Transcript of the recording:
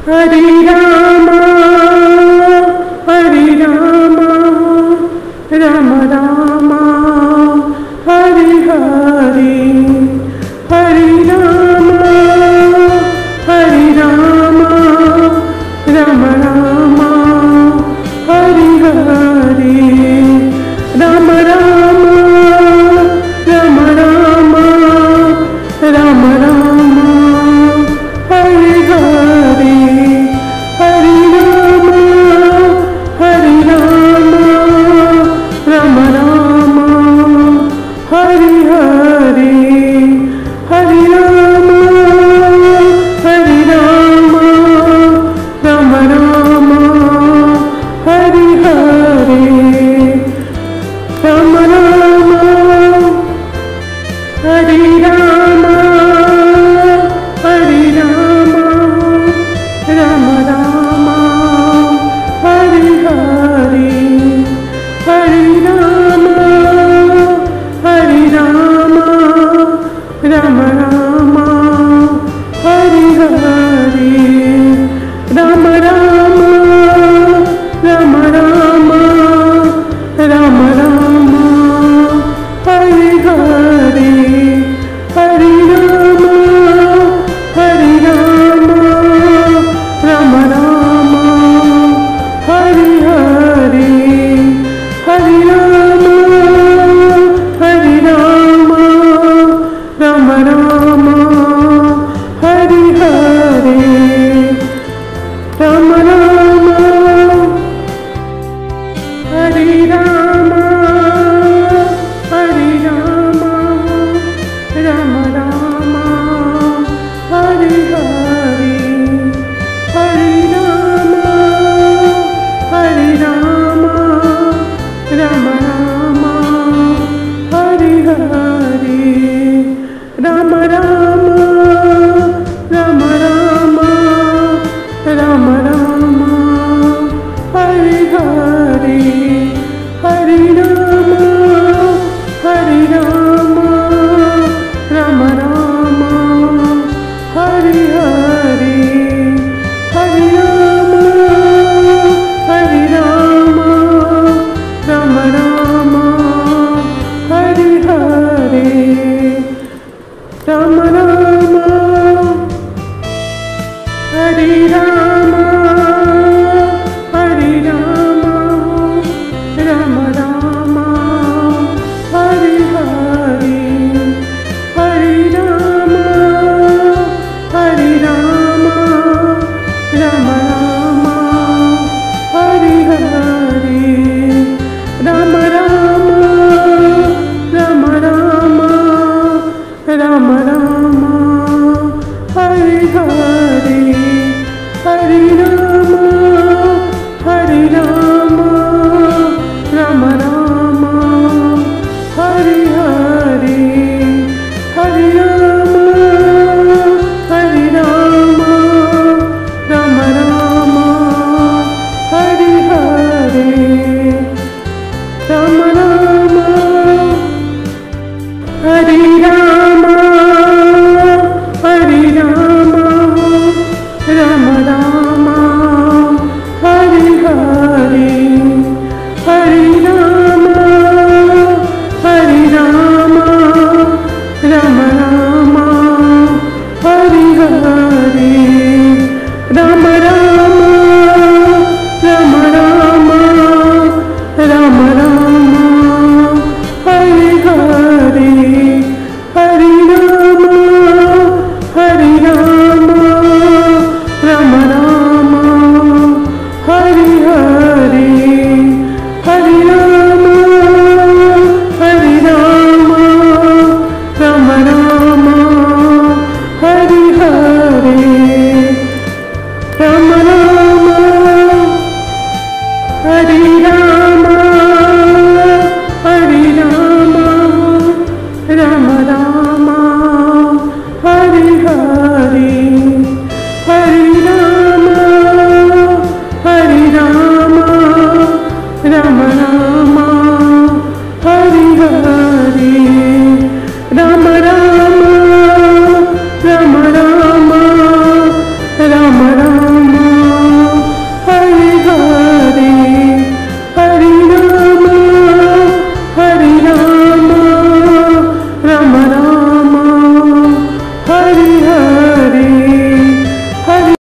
Hare Rama, Hare Rama, Rama Rama, Hare Hare, Hare Rama, Hare Rama, Rama Rama, Hare Hare, Rama Rama, Rama Rama, Rama Rama, Hare Hare, Hare Rama, Hare Rama, Rama Rama, Hare Hare, Hare Rama, Hare Rama, Rama Rama, Hare Hare, Rama Rama, Hare Rama, Hare Rama, Rama Rama, Hare Hare, Hare Rama, Hare Rama, Rama Rama, Hare Hare, Rama Rama, Rama Rama, Rama Rama, Hare Hare, Hare Rama, Hare Rama, Rama Rama, Hare Hare, Hare Rama, Hare Rama, Rama Rama, Hare Hare, Rama Rama, Hare Rama, Hare Rama, Rama Rama, Hare Hare, Hare Rama, Hare Rama, Rama Rama, Hare Hare, Rama Rama, Rama Rama, Rama Rama, Hare Hare, Hare Rama, Hare Rama, Rama Rama, Hare Hare, Hare Rama, Hare Rama, Rama Rama, Hare Hare, Rama Rama, Hare Rama.